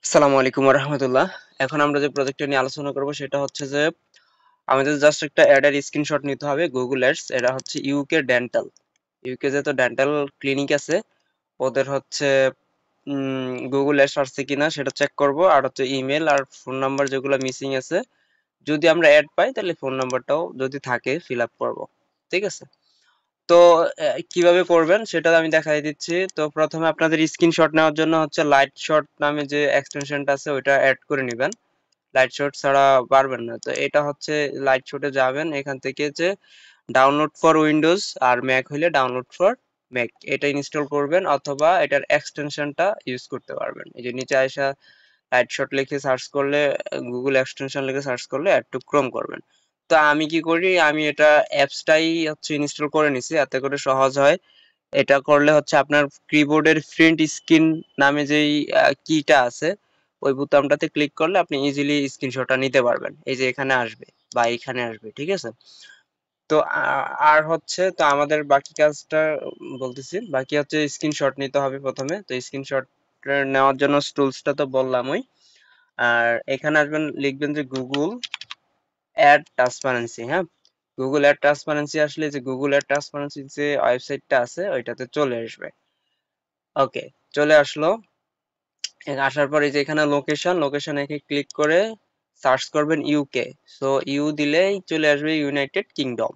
আসসালামু আলাইকুম রহমতুল্লাহ। এখন আমরা যে প্রজেক্টটা নিয়ে আলোচনা করব সেটা হচ্ছে যে আমাদের জাস্ট একটা অ্যাডের স্ক্রিনশট নিতে হবে গুগল অ্যাডস। এটা হচ্ছে ইউকে ডেন্টাল। ইউকে যেহেতু ডেন্টাল ক্লিনিক আছে, ওদের হচ্ছে গুগল অ্যাডস আসছে কিনা সেটা চেক করব। আর হচ্ছে ইমেল আর ফোন নাম্বার যেগুলো মিসিং আছে, যদি আমরা অ্যাড পাই তাহলে ফোন নাম্বারটাও যদি থাকে ফিল আপ করবো। ঠিক আছে? তো কিভাবে করবেন সেটা আমি দেখাই দিচ্ছি। তো প্রথমে আপনাদের স্ক্রিনশট নেওয়ার জন্য হচ্ছে লাইট শট নামে যে এক্সটেনশনটা আছে ওইটা অ্যাড করে নেবেন। লাইট শট ছাড়া পারবেন না। তো এটা হচ্ছে লাইট শটে যাবেন, এখান থেকে যে ডাউনলোড ফর উইন্ডোজ আর ম্যাক হইলে ডাউনলোড ফর ম্যাক এটা ইনস্টল করবেন, অথবা এটার এক্সটেনশনটা ইউজ করতে পারবেন। এই যে নিচে আসা লাইট শট লিখে সার্চ করলে, গুগল এক্সটেনশন লিখে সার্চ করলে অ্যাড টু ক্রোম করবেন। তো আমি কি করি, আমি এটা অ্যাপসটাই হচ্ছে ইনস্টল করে নিছি, এতে করে সহজ হয়। এটা করলে হচ্ছে আপনার কিবোর্ডের প্রিন্ট স্ক্রিন নামে যেই কিটা আছে, ওই বোতামটাতে ক্লিক করলে আপনি ইজিলি স্ক্রিনশটটা নিতে পারবেন। এই যে এখানে আসবে বা এখানে আসবে, ঠিক আছে? তো আর হচ্ছে তো আমাদের বাকি কাজটা বলতেছি। বাকি হচ্ছে স্ক্রিনশট নিতে হবে প্রথমে। তো স্ক্রিনশট নেওয়ার জন্য টুলসটা তো বললামই। আর এখানে আসবেন, লিখবেন যে গুগল অ্যাড ট্রান্সপারেন্সি। হ্যাঁ, গুগল অ্যাড ট্রান্সপারেন্সি আসলে যে গুগল অ্যাড ট্রান্সপারেন্সি যে ওয়েবসাইটটা আছে ওইটাতে চলে আসবে। ওকে, চলে আসলো। আসার পর এই যে এখানে লোকেশনে ক্লিক করে সার্চ করবেন ইউকে। সো ইউ দিলেই চলে আসবে United Kingdom.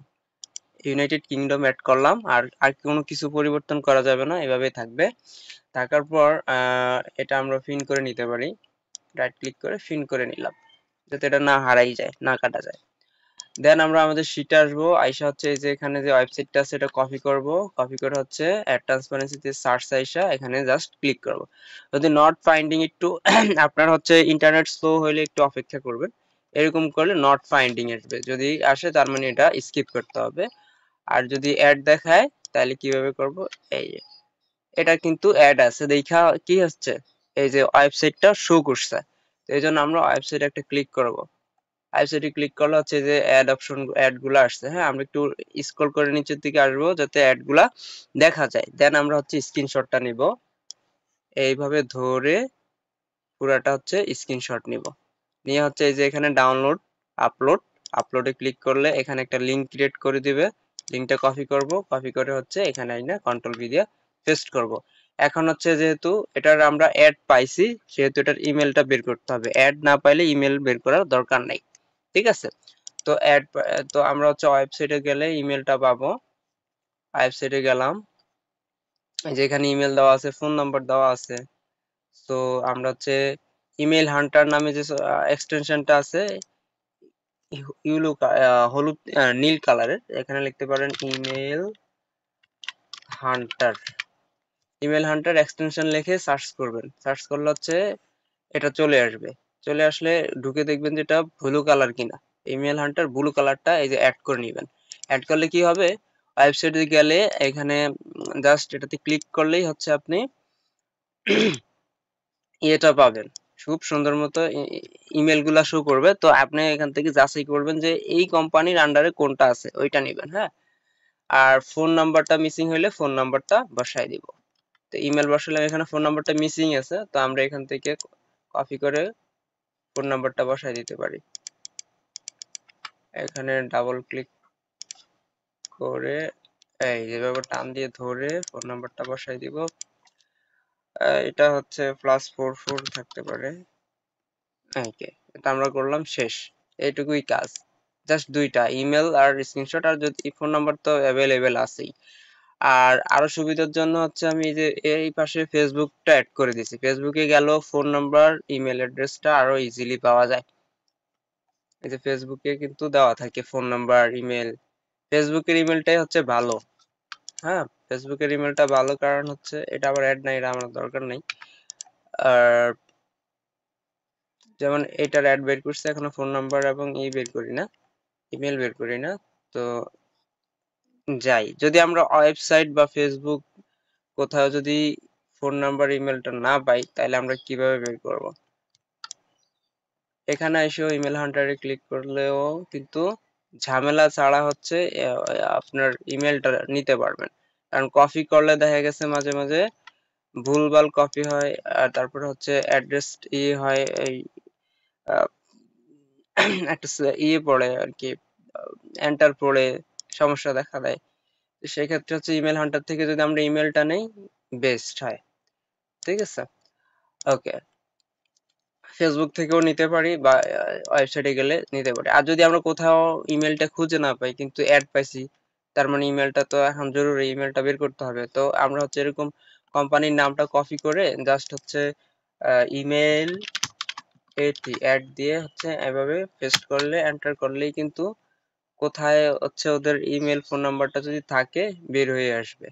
United Kingdom add করলাম। আর আর কোনো কিছু পরিবর্তন করা যাবে না, এভাবেই থাকবে। থাকার পর এটা আমরা ফিন করে নিতে পারি। রাইট ক্লিক করে ফিন করে নিলাম, যাতে এটা না হারাই যায়, না কাটা যায়। দেন আমরা আমাদের শিটে আসবো। আইসা হচ্ছে এই যে এখানে যে ওয়েবসাইটটা আছে এটা কপি করব। কপি করে হচ্ছে অ্যাড ট্রান্সপারেন্সিতে সার্চ আইসা এখানে জাস্ট ক্লিক করব। যদি নট ফাইন্ডিং একটু আপনার হচ্ছে ইন্টারনেট স্লো হলে একটু অপেক্ষা করবেন। এরকম করলে নট ফাইন্ডিং আসবে, যদি আসে তার মানে এটা স্কিপ করতে হবে। আর যদি অ্যাড দেখায় তাহলে কিভাবে করব, এই যে এটা কিন্তু অ্যাড আছে দেখা কি হচ্ছে, এই যে ওয়েবসাইটটা শো করছে। তো এই জন্য আমরা ওয়েবসাইটে একটা ক্লিক করব। ওয়েবসাইটে ক্লিক করলে হচ্ছে যে অ্যাড অপশন, অ্যাড গুলা আসছে। হ্যাঁ, আমরা একটু স্ক্রল করে নিচের দিকে আসবো যাতে অ্যাড গুলা দেখা যায়। দেন আমরা হচ্ছে স্ক্রিনশটটা নিব, এইভাবে ধরে পুরাটা হচ্ছে স্ক্রিনশট নিব। নিয়ে হচ্ছে এই যে এখানে ডাউনলোড, আপলোড, আপলোডে ক্লিক করলে এখানে একটা লিংক ক্রিয়েট করে দিবে। লিংকটা কপি করব, কপি করে হচ্ছে এখানে আইনা কন্ট্রোল ভি দিয়ে পেস্ট করব। এখন হচ্ছে যেহেতু এটার আমরা অ্যাড পাইছি, সেহেতু এটার ইমেলটা বের করতে হবে। অ্যাড না পাইলে ইমেল বের করার দরকার নাই। ঠিক আছে? তো তো আমরা হচ্ছে ওয়েবসাইটে গেলে ইমেলটা পাবো। ওয়েবসাইটে গেলাম, এই যে এখানে ইমেল দেওয়া আছে, ফোন নাম্বার দেওয়া আছে। তো আমরা হচ্ছে ইমেল হান্টার নামে যে এক্সটেনশনটা আছে, ইউলো হলুদ নীল কালারের, এখানে লিখতে পারেন email Hunter. Email Hunter extension লিখে সার্চ করবেন। সার্চ করলে হচ্ছে এটা চলে আসবে। চলে আসলে ঢুকে দেখবেন যে এটা ব্লু কালার কিনা। ইমেল হান্টার ব্লু কালারটা এই যে অ্যাড করে নেবেন। অ্যাড করলে কি হবে, ওয়েবসাইটে গেলে এখানে জাস্ট এটাতে ক্লিক করলেই হচ্ছে আপনি এটা পাবেন। খুব সুন্দর মতো ইমেল গুলা শো করবে। তো আপনি এখান থেকে যাচাই করবেন যে এই কোম্পানির আন্ডারে কোনটা আছে ওইটা নেবেন। হ্যাঁ, আর ফোন নাম্বারটা মিসিং হইলে ফোন নাম্বারটা বসাই দিব। তো ইমেল বসালাম, এখানে ফোন নাম্বারটা মিসিং আছে, তো আমরা এখান থেকে কপি করে ফোন নাম্বারটা বসাই দিতে পারি। এখানে ডাবল ক্লিক করে এই যেভাবে টান দিয়ে ধরে ফোন নাম্বারটা বসাই দিব। এটা হচ্ছে +44 থাকতে পারে। ওকে, এটা আমরা করলাম শেষ। এইটুকুই কাজ। জাস্ট দুইটা ইমেল আর স্ক্রিনশট, আর যদি ফোন নাম্বার তো অ্যাভেলেবেল আছেই। আর আরো সুবিধার জন্য হচ্ছে আমি এই যে এই পাশে ফেসবুকটা অ্যাড করে দিয়েছি। ফেসবুকে গেল ফোন নাম্বার, ইমেল অ্যাড্রেসটা আরো ইজিলি পাওয়া যায়। এই যে ফেসবুকে কিন্তু দেওয়া থাকে ফোন নাম্বার, ইমেল। ফেসবুকের ইমেলটাই হচ্ছে ভালো। হ্যাঁ, ফেসবুকের ইমেলটা ভালো, কারণ হচ্ছে এটা আবার অ্যাড নাই, এটা আমার দরকার নেই। আর যেমন এটার অ্যাড বের করছে, এখনো ফোন নাম্বার এবং বের করি না, ইমেল বের করি না। তো যাই, যদি আমরা ওয়েবসাইট বা ফেসবুক কোথাও যদি ফোন নাম্বার ইমেলটা না পাই তাহলে আমরা কিভাবে বের করব? এখানে এসেও ইমেল হান্টারে ক্লিক করলেও কিন্তু ঝামেলা ছাড়া হচ্ছে আপনার ইমেলটা নিতে পারবেন। কারণ কপি করলে দেখা গেছে মাঝে মাঝে ভুলভাল কপি হয়, আর তারপরে হচ্ছে অ্যাড্রেস হয় এই আহ, একটা পড়ে আর কি, এন্টার পড়ে সমস্যা দেখা দেয়। তো সেক্ষেত্রে হচ্ছে ইমেল হান্টার থেকে যদি আমরা ইমেলটা নেই বেস্ট হয়। ঠিক আছে, ওকে। ফেসবুক থেকেও নিতে পারি বা ওয়েবসাইটে গেলে নিতে পারি। আর যদি আমরা কোথাও ইমেলটা খুঁজে না পাই কিন্তু অ্যাড পাইছি, তার মানে ইমেলটা তো এখন জরুরি, ইমেলটা বের করতে হবে। তো আমরা হচ্ছে এরকম কোম্পানির নামটা কপি করে জাস্ট হচ্ছে ইমেল এটি অ্যাড দিয়ে হচ্ছে এভাবে পেস্ট করলে, এন্টার করলেই কিন্তু কোথায় হচ্ছে ওদের ইমেল ফোন নাম্বারটা যদি থাকে বের হয়ে আসবে।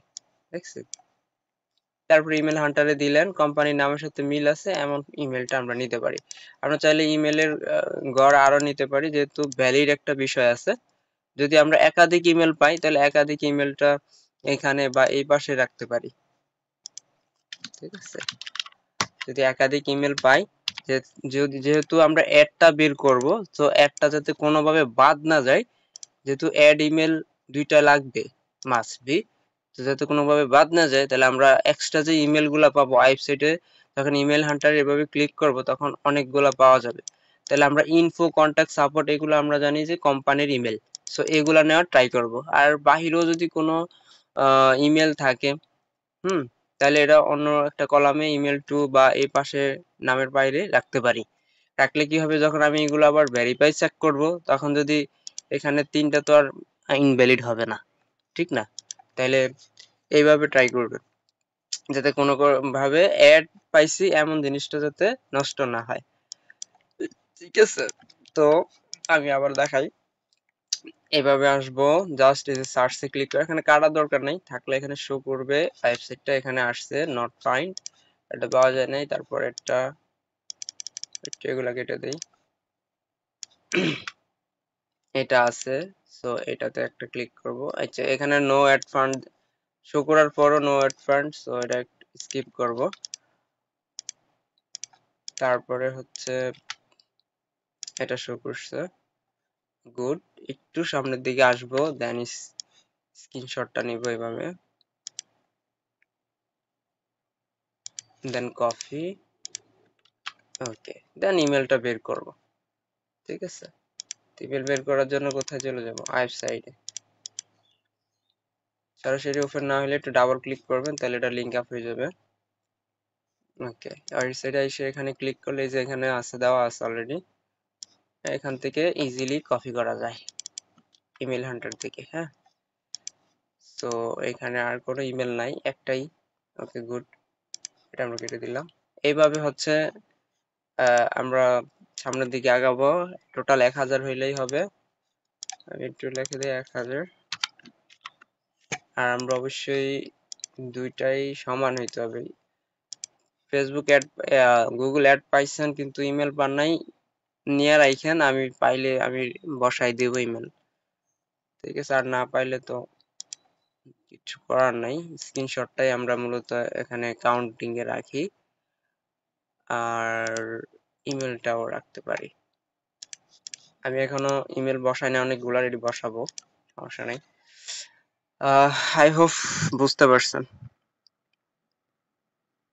দেখছেন? তারপর ইমেল হান্টারে দিলেন, কোম্পানির নামের সাথে মিল আছে এমন ইমেলটা আমরা নিতে পারি। আমরা চাইলে ইমেলের গড় আরো নিতে পারি, যেহেতু ভ্যালিড একটা বিষয় আছে। যদি আমরা একাধিক ইমেল পাই তাহলে একাধিক ইমেলটা এখানে বা এই পাশে রাখতে পারি। ঠিক আছে, যদি একাধিক ইমেল পাই, যেহেতু আমরা অ্যাডটা বের করব, তো অ্যাডটা যাতে কোনোভাবে বাদ না যায়, যেহেতু অ্যাড ইমেল দুইটা লাগবে, মাস্ট বি, তো যাতে কোনোভাবে বাদ না যায়, তাহলে আমরা এক্সট্রা যে ইমেল গুলা পাবো ওয়েবসাইটে, যখন ইমেল হান্টার এভাবে ক্লিক করব তখন অনেকগুলা পাওয়া যাবে। তাহলে আমরা ইনফো, কন্ট্যাক্ট, সাপোর্ট এগুলো আমরা জানি যে কোম্পানির ইমেল, সো এগুলা নেওয়ার ট্রাই করব। আর বাহিরেও যদি কোনো ইমেল থাকে, তাহলে এটা অন্য একটা কলামে ইমেল টু বা এই পাশে নামের বাইরে রাখতে পারি। রাখলে কি হবে, যখন আমি এগুলো আবার ভেরিফাই চেক করব, তখন যদি এখানে তিনটা তো আর ইনভ্যালিড হবে না, ঠিক না? তাহলে এইভাবে ট্রাই করবেন, যাতে কোনো ভাবে অ্যাড পাইছি এমন জিনিসটা যাতে নষ্ট না হয়। ঠিক আছে, তো আমি আবার দেখাই। এভাবে আসবো, জাস্ট এই যে সার্চে ক্লিক করে, এখানে কাটার দরকার নেই, থাকলে এখানে শো করবে ওয়েবসাইটটা এখানে আসছে, নট ফাইন্ড, এটা পাওয়া যায় নাই। তারপর এটা এগুলা কেটে দেই, এটা আছে, সো এটাতে একটা ক্লিক করব। আচ্ছা, এখানে নো অ্যাড ফান্ড শো করার পরও নো অ্যাড ফান্ড, সো এটা স্কিপ করব। তারপরে হচ্ছে এটা শো করছে, গুড। একটু সামনের দিকে আসবো, দেন স্ক্রিনশটটা নিব এভাবে, দেন কপি, ওকে, দেন ইমেলটা বের করব। ঠিক আছে, ইমেল বের করার জন্য কোথায় চলে যাব, ওয়েবসাইটে। সরাসরি ওপেন না হলে একটু ডাবল ক্লিক করবেন, তাহলে এটা লিংক আপ হয়ে যাবে। ওকে, ওয়েবসাইটে এসে এখানে ক্লিক করলে এই যে এখানে আছে, দেওয়া আছে অলরেডি, এখান থেকে ইজিলি কপি করা যায় ইমেল হান্টার থেকে। হ্যাঁ, তো এখানে আর কোনো ইমেল নাই, একটাই। ওকে, গুড, এটা আমরা কেটে দিলাম। এইভাবে হচ্ছে আমরা সামনের দিকে আগাবো। টোটাল 1000 হইলেই হবে, আমি একটু লিখে দিই 1000। আর আমরা অবশ্যই দুইটাই সমান হইতে হবে। ফেসবুক অ্যাড, গুগল অ্যাড পাইছেন কিন্তু ইমেল পান নাই, নিয়ে রাখেন, আমি পাইলে আমি বসাই দেব ইমেল। ঠিক আছে, আর না পাইলে তো কিছু করার নাই, স্ক্রিনশটটাই আমরা মূলত এখানে কাউন্টিং এ রাখি, আর ইমেলটাও রাখতে পারি। আমি এখনো ইমেল বসাই না, অনেকগুলা রেডি বসাবো, সমস্যা নাই। আই হোপ বুঝতে পারছেন।